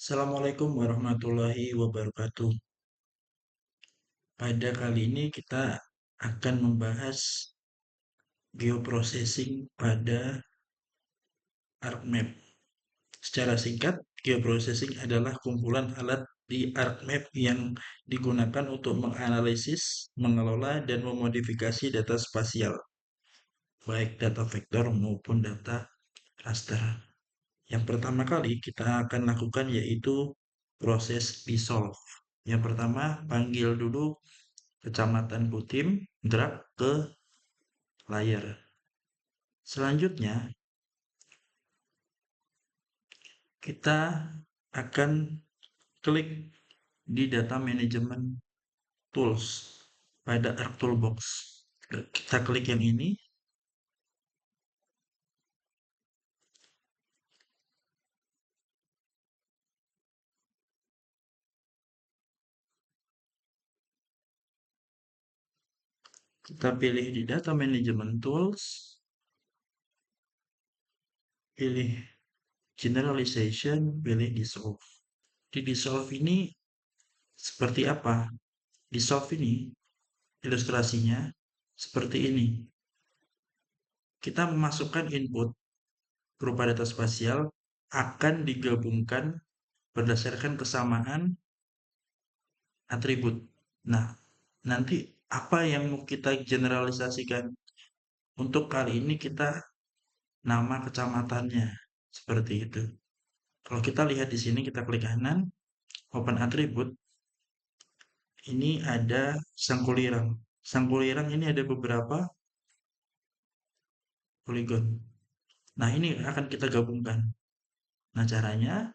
Assalamualaikum warahmatullahi wabarakatuh. Pada kali ini kita akan membahas geoprocessing pada ArcMap. Secara singkat, geoprocessing adalah kumpulan alat di ArcMap yang digunakan untuk menganalisis, mengelola, dan memodifikasi data spasial, baik data vektor maupun data raster. Yang pertama kali kita akan lakukan yaitu proses resolve. Yang pertama, panggil dulu Kecamatan Kutim, drag ke layar. Selanjutnya, kita akan klik di Data Management Tools pada ArcToolbox. Kita klik yang ini, kita pilih di Data Management Tools, pilih Generalization, pilih Dissolve. Di Dissolve ini seperti apa? Dissolve ini ilustrasinya seperti ini. Kita memasukkan input berupa data spasial akan digabungkan berdasarkan kesamaan atribut. Nah, nanti apa yang mau kita generalisasikan? Untuk kali ini kita nama kecamatannya seperti itu. Kalau kita lihat di sini, kita klik kanan, open attribute. Ini ada Sangkulirang. Sangkulirang ini ada beberapa poligon. Nah, ini akan kita gabungkan. Nah, caranya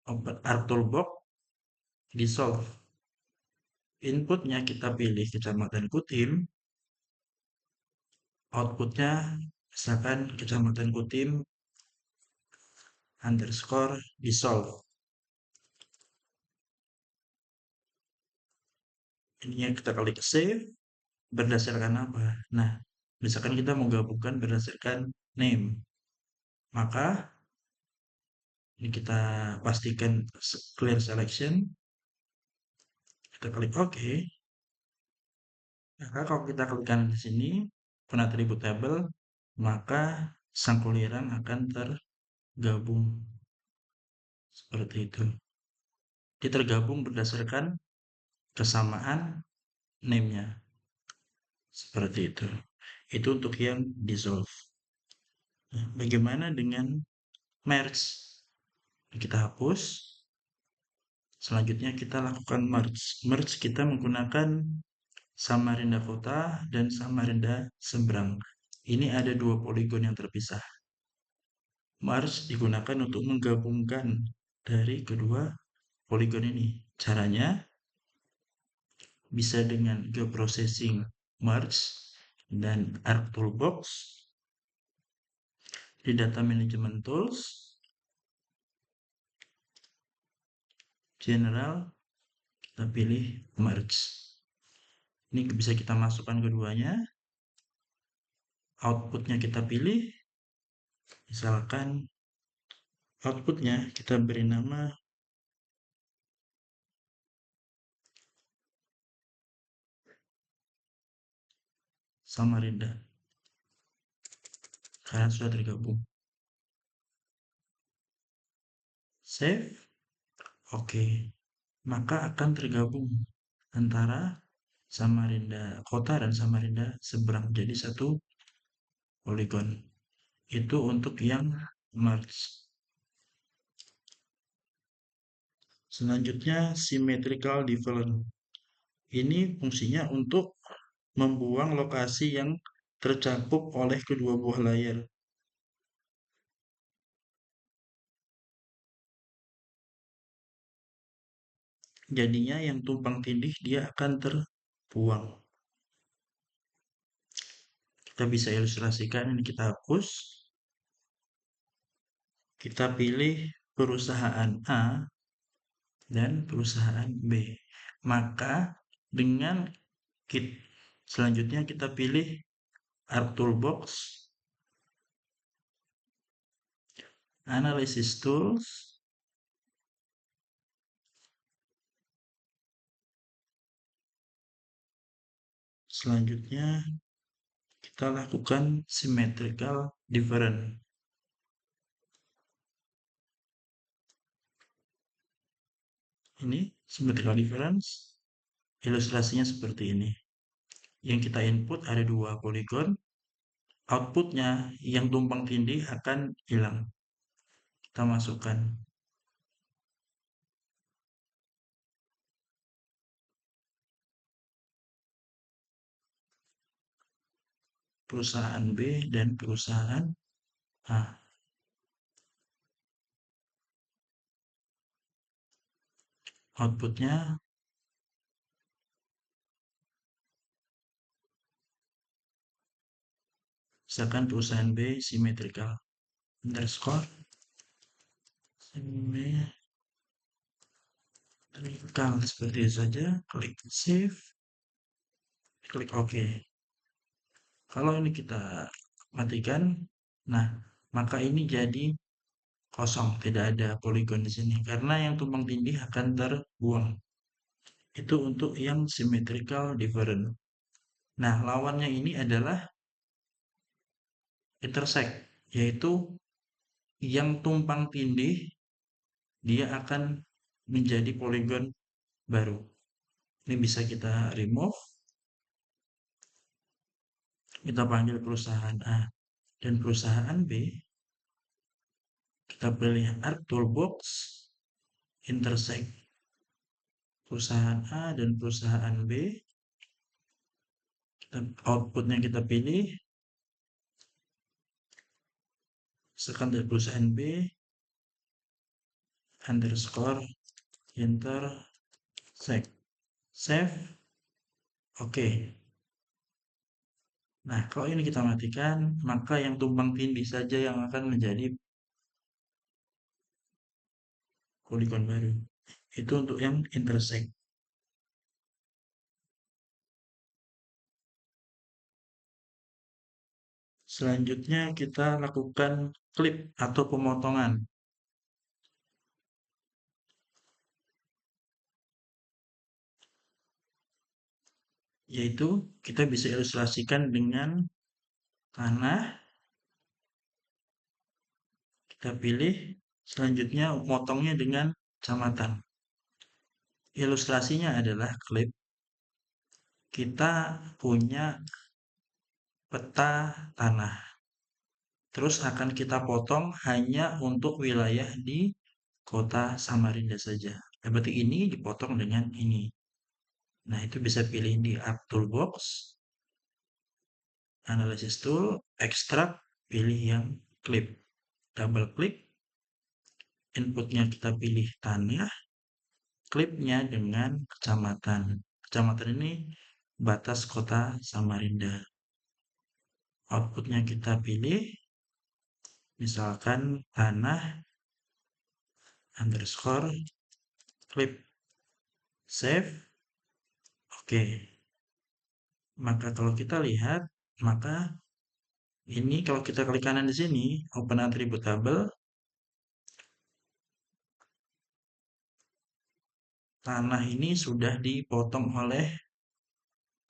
open ArcToolbox, dissolve. Inputnya kita pilih Kecamatan Kutim, outputnya misalkan Kecamatan Kutim underscore dissolve. Ini yang kita klik save berdasarkan apa? Nah, misalkan kita mau gabungkan berdasarkan name, maka ini kita pastikan clear selection, kita klik OK. Maka kalau kita klik kanan di sini, atribut table, maka sangkulirang akan tergabung seperti itu. Dia tergabung berdasarkan kesamaan name-nya. Seperti itu. Itu untuk yang dissolve. Nah, bagaimana dengan merge? Kita hapus. Selanjutnya kita lakukan merge. Merge kita menggunakan Samarinda Kota dan Samarinda Seberang. Ini ada dua poligon yang terpisah. Merge digunakan untuk menggabungkan dari kedua poligon ini. Caranya bisa dengan geoprocessing merge dan ArcToolbox. Di Data Management Tools, General, kita pilih Merge. Ini bisa kita masukkan keduanya. Outputnya kita pilih. Misalkan outputnya kita beri nama Samarinda. Karena sudah tergabung. Save. Oke. Maka akan tergabung antara Samarinda Kota dan Samarinda Seberang. Jadi satu poligon. Itu untuk yang merge. Selanjutnya symmetrical difference. Ini fungsinya untuk membuang lokasi yang tercakup oleh kedua buah layar. Jadinya yang tumpang tindih dia akan terbuang. Kita bisa ilustrasikan, ini kita hapus. Kita pilih perusahaan A dan perusahaan B. Maka dengan kit selanjutnya kita pilih ArcToolbox, Analysis Tools, Selanjutnya kita lakukan symmetrical difference. Ini symmetrical difference, ilustrasinya seperti ini. Yang kita input ada 2 poligon, outputnya yang tumpang tindih akan hilang. Kita masukkan perusahaan B dan perusahaan A. Outputnya misalkan perusahaan B symmetrical underscore symmetrical, seperti itu saja. Klik save, klik OK. Kalau ini kita matikan, nah maka ini jadi kosong, tidak ada poligon di sini karena yang tumpang tindih akan terbuang. Itu untuk yang symmetrical difference. Nah, lawannya ini adalah intersect, yaitu yang tumpang tindih dia akan menjadi poligon baru. Ini bisa kita remove, kita panggil perusahaan A dan perusahaan B, kita pilih Arc Toolbox, intersect perusahaan A dan perusahaan B, outputnya kita pilih, misalkan dari perusahaan B, underscore intersect, save, oke. Nah, kalau ini kita matikan, maka yang tumpang tindih saja yang akan menjadi poligon baru. Itu untuk yang intersect. Selanjutnya kita lakukan clip atau pemotongan. Yaitu kita bisa ilustrasikan dengan tanah. Kita pilih, selanjutnya motongnya dengan kecamatan. Ilustrasinya adalah klip. Kita punya peta tanah. Terus akan kita potong hanya untuk wilayah di kota Samarinda saja. Berarti ini dipotong dengan ini. Nah, itu bisa pilih di Art Toolbox, Analysis Tool, Extract, pilih yang clip. Double klik, inputnya kita pilih tanah, klipnya dengan kecamatan. Kecamatan ini batas kota Samarinda. Outputnya kita pilih, misalkan tanah underscore clip, save, oke. Maka kalau kita lihat, maka ini kalau kita klik kanan di sini, open attribute table, tanah ini sudah dipotong oleh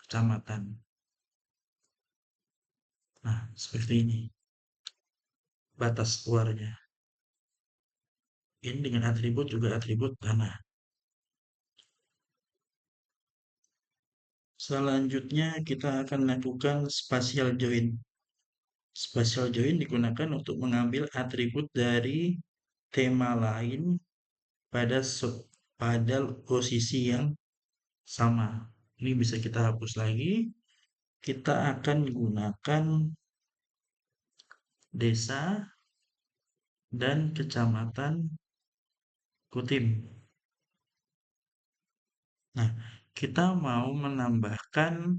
kecamatan. Nah, seperti ini batas keluarnya. Ini dengan atribut juga atribut tanah. Selanjutnya kita akan lakukan spatial join. Spatial join digunakan untuk mengambil atribut dari tema lain pada posisi yang sama. Ini bisa kita hapus lagi. Kita akan menggunakan desa dan kecamatan Kutim. Nah, kita mau menambahkan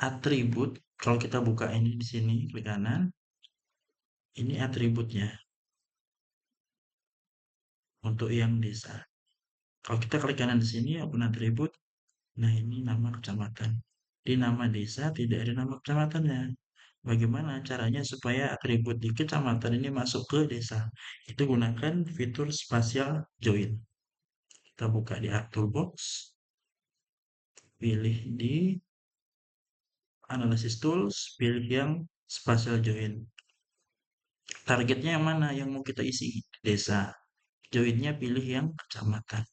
atribut. Kalau kita buka ini di sini, klik kanan, ini atributnya untuk yang desa. Kalau kita klik kanan di sini, open atribut. Nah, ini nama kecamatan. Di nama desa tidak ada nama kecamatannya. Bagaimana caranya supaya atribut di kecamatan ini masuk ke desa? Itu gunakan fitur spatial join. Kita buka di Art Toolbox, pilih di Analysis tools, pilih yang spatial join. Targetnya yang mana yang mau kita isi? Desa. Joinnya pilih yang kecamatan.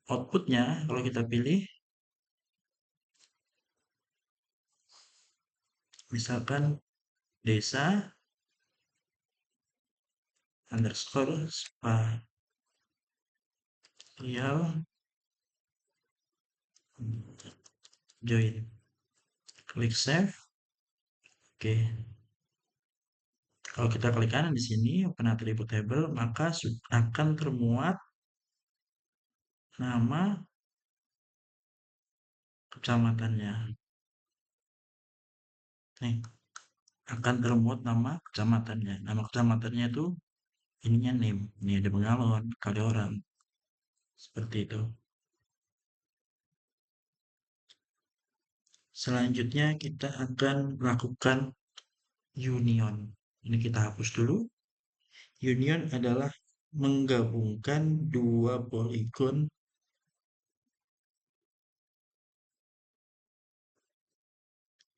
Outputnya kalau kita pilih, misalkan desa underscore spatial join. Klik save. Oke. Kalau kita klik kanan di sini, open attribute table, maka akan termuat nama kecamatannya. Nih, akan termuat nama kecamatannya. Nama kecamatannya itu ininya name. Ini ada Bengalon, Kaliorang. Seperti itu. Selanjutnya kita akan melakukan union. Ini kita hapus dulu. Union adalah menggabungkan dua poligon.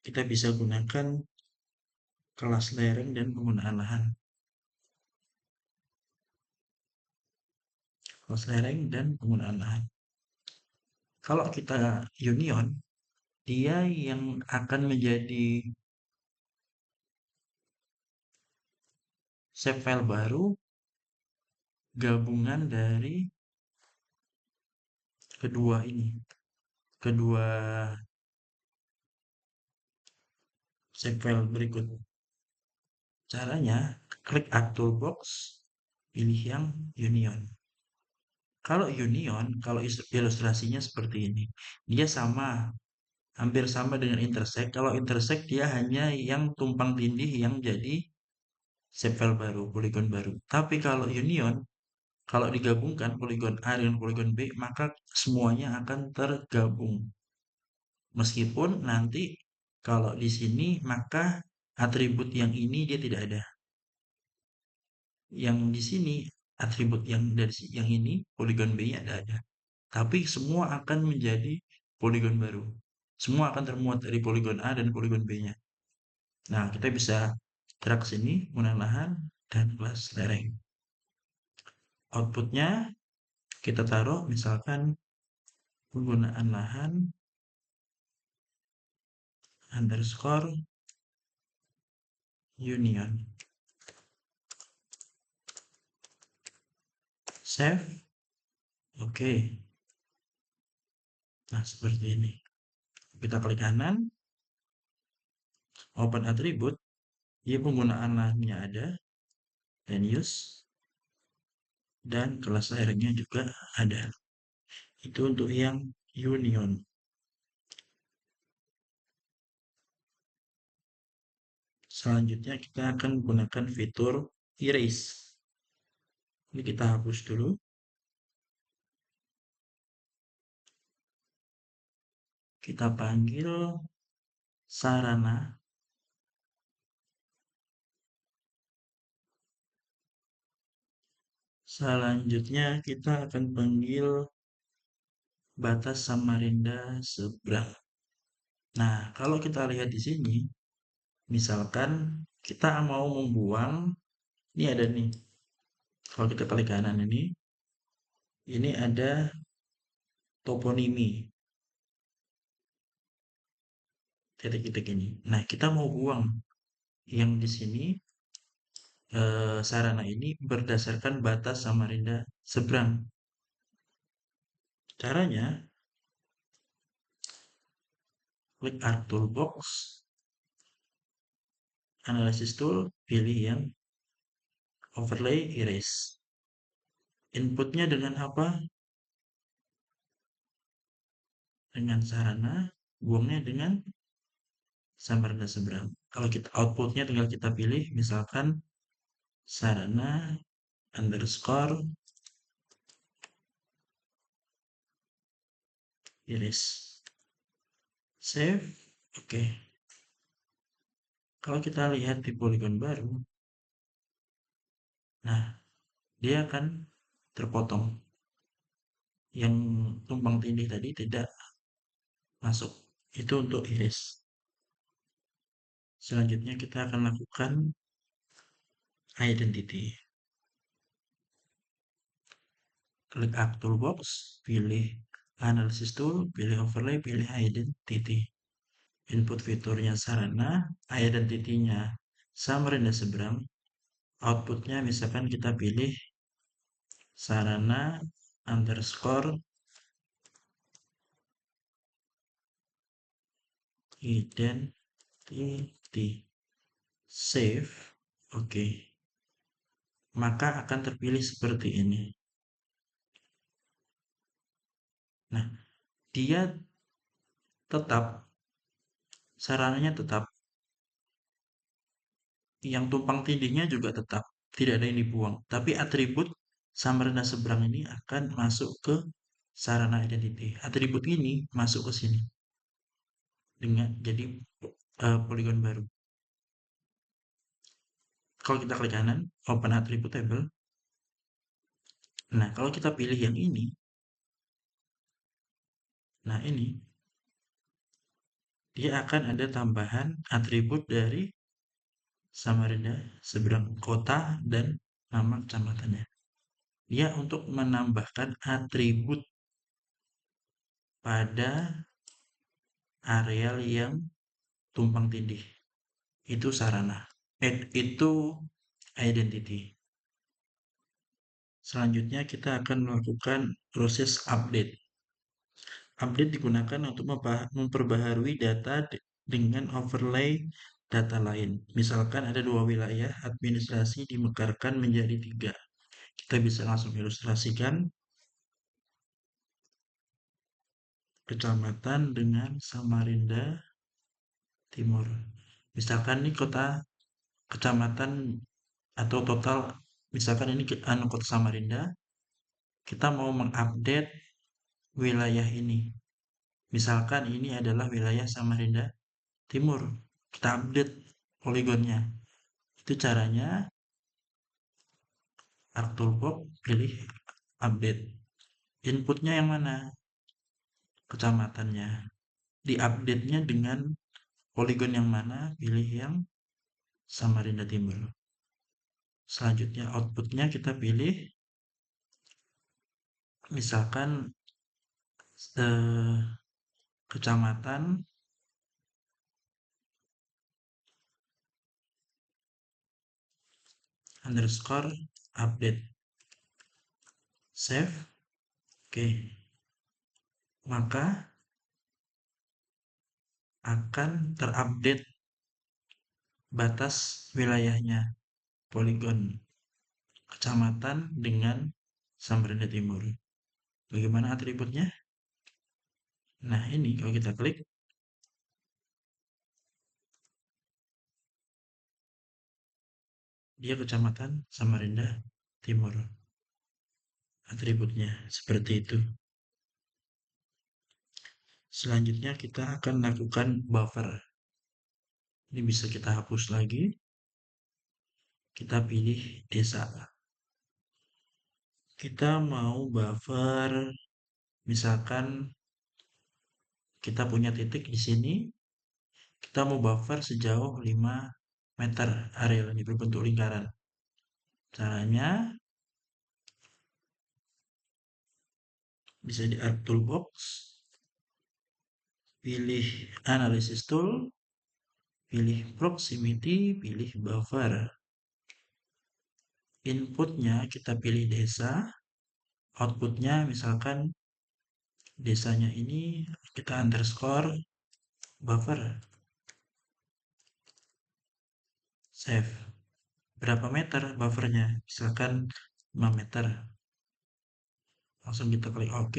Kita bisa gunakan kelas lereng dan penggunaan lahan. Kelas lereng dan penggunaan lahan. Kalau kita union, dia yang akan menjadi shape file baru gabungan dari kedua shape file berikut. Caranya, klik Add Toolbox, pilih yang Union. Kalau Union, kalau ilustrasinya seperti ini, dia sama, hampir sama dengan intersect. Kalau intersect dia hanya yang tumpang tindih yang jadi shape file baru, poligon baru. Tapi kalau Union, kalau digabungkan poligon A dengan poligon B, maka semuanya akan tergabung. Meskipun nanti kalau di sini maka atribut yang ini dia tidak ada. Yang di sini atribut yang dari yang ini poligon B-nya ada. Tapi semua akan menjadi poligon baru. Semua akan termuat dari poligon A dan poligon B-nya. Nah, kita bisa gerak sini, menggunakan lahan dan kelas lereng. Outputnya kita taruh misalkan penggunaan lahan underscore union. Save. Oke. Nah, seperti ini. Kita klik kanan, open attribute, dia penggunaan lahannya ada, dan use, dan kelas lerengnya juga ada. Itu untuk yang union. Selanjutnya kita akan menggunakan fitur erase. Ini kita hapus dulu. Kita panggil sarana. Selanjutnya kita akan panggil batas Samarinda seberang. Nah, kalau kita lihat di sini, misalkan kita mau membuang, ini ada nih. Kalau kita klik kanan ini ada toponimi. Titik-titik ini. Nah, kita mau buang yang di sini sarana ini berdasarkan batas Samarinda seberang. Caranya, klik Art Toolbox, Analysis Tool, pilih yang Overlay Erase. Inputnya dengan apa? Dengan sarana, buangnya dengan Samarinda seberang. Kalau kita outputnya tinggal kita pilih, misalkan sarana underscore iris. Save. Oke. Kalau kita lihat di poligon baru, nah dia akan terpotong. Yang tumpang tindih tadi tidak masuk. Itu untuk iris. Selanjutnya kita akan lakukan identity. Klik Add Toolbox, pilih Analysis Tool, pilih Overlay, pilih Identity. Input fiturnya sarana, identity-nya Samarinda Seberang, outputnya misalkan kita pilih sarana underscore identity save. Oke, maka akan terpilih seperti ini. Nah, dia tetap, sarananya tetap, yang tumpang tindihnya juga tetap, tidak ada yang dibuang, tapi atribut Samarinda Seberang ini akan masuk ke sarana identity. Atribut ini masuk ke sini dengan jadi poligon baru. Kalau kita klik kanan, open attribute table. Nah, kalau kita pilih yang ini, nah ini dia akan ada tambahan atribut dari Samarinda Seberang, kota dan nama kecamatannya. Dia untuk menambahkan atribut pada areal yang tumpang tindih. Itu sarana. Itu identity. Selanjutnya kita akan melakukan proses update. Update digunakan untuk memperbaharui data dengan overlay data lain. Misalkan ada 2 wilayah administrasi dimekarkan menjadi 3. Kita bisa langsung ilustrasikan kecamatan dengan Samarinda Timur. Misalkan ini kota kecamatan atau total, misalkan ini kota Samarinda, kita mau mengupdate wilayah ini. Misalkan ini adalah wilayah Samarinda Timur. Kita update poligonnya. Itu caranya. Arc Toolbox, pilih update. Inputnya yang mana? Kecamatannya. Di-update-nya dengan poligon yang mana? Pilih yang Samarinda Timur. Selanjutnya outputnya kita pilih misalkan kecamatan underscore update. Save. Oke. Maka akan terupdate batas wilayahnya, poligon kecamatan dengan Samarinda Timur. Bagaimana atributnya? Nah, ini kalau kita klik, dia kecamatan Samarinda Timur. Atributnya seperti itu. Selanjutnya kita akan lakukan buffer. Ini bisa kita hapus lagi. Kita pilih desa. Kita mau buffer, misalkan kita punya titik di sini, kita mau buffer sejauh 5 meter area ini berbentuk lingkaran. Caranya bisa di Arc Toolbox, pilih Analysis Tool, pilih Proximity, pilih Buffer. Inputnya kita pilih desa, outputnya misalkan desanya ini kita underscore buffer. Save. Berapa meter buffernya? Misalkan 5 meter. Langsung kita klik OK.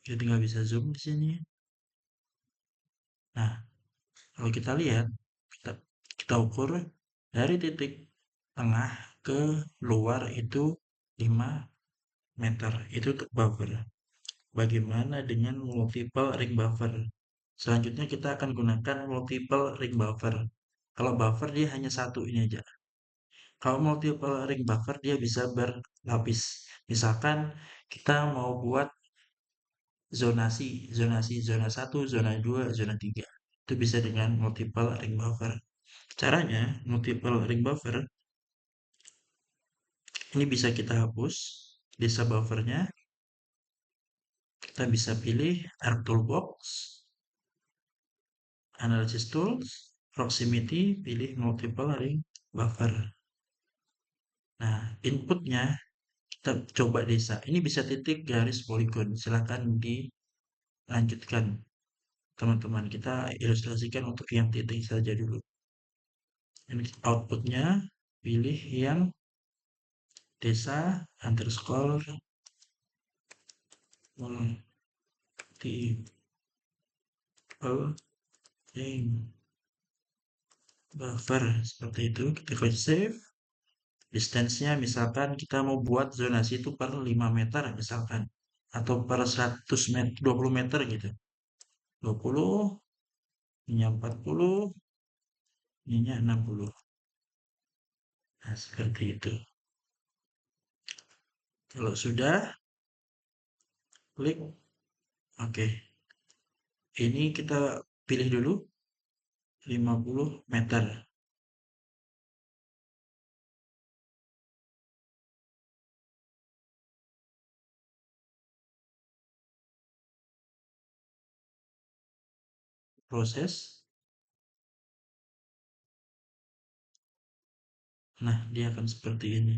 Kita tinggal bisa zoom di sini. Nah, kalau kita lihat, kita ukur dari titik tengah ke luar itu 5 meter. Itu untuk buffer. Bagaimana dengan multiple ring buffer? Selanjutnya kita akan gunakan multiple ring buffer. Kalau buffer dia hanya satu ini aja. Kalau multiple ring buffer dia bisa berlapis. Misalkan kita mau buat zonasi, zona satu, zona 2, zona 3. Itu bisa dengan multiple ring buffer. Caranya, multiple ring buffer ini bisa kita hapus desa buffernya. Kita bisa pilih Arc Toolbox, Analysis Tools, Proximity, pilih multiple ring buffer. Nah, inputnya kita coba desa. Ini bisa titik, garis, poligon. Silahkan dilanjutkan, teman-teman. Kita ilustrasikan untuk yang titik saja dulu. Ini outputnya, pilih yang desa underscore multiple ring buffer. Seperti itu. Kita klik save. Distance-nya misalkan kita mau buat zonasi itu per 5 meter misalkan. Atau per 100 meter, 20 meter gitu. 20, ininya 40, ininya 60. Nah, seperti itu. Kalau sudah, klik oke. Ini kita pilih dulu 50 meter. Proses. Nah, dia akan seperti ini.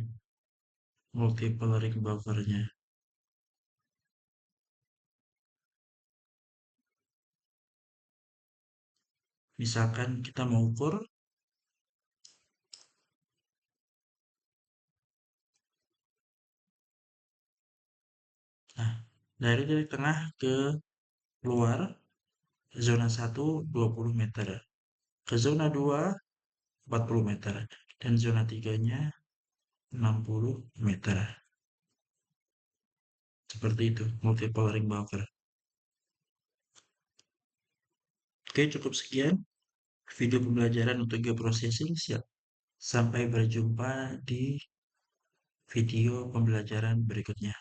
Multiple ring buffernya. Misalkan kita mau ukur. Nah, dari tengah ke luar, zona 1 20 meter. Ke zona 2 40 meter. Dan zona 3-nya 60 meter. Seperti itu, multiple ring buffer. Oke, cukup sekian video pembelajaran untuk geoprocessing. Siap. Sampai berjumpa di video pembelajaran berikutnya.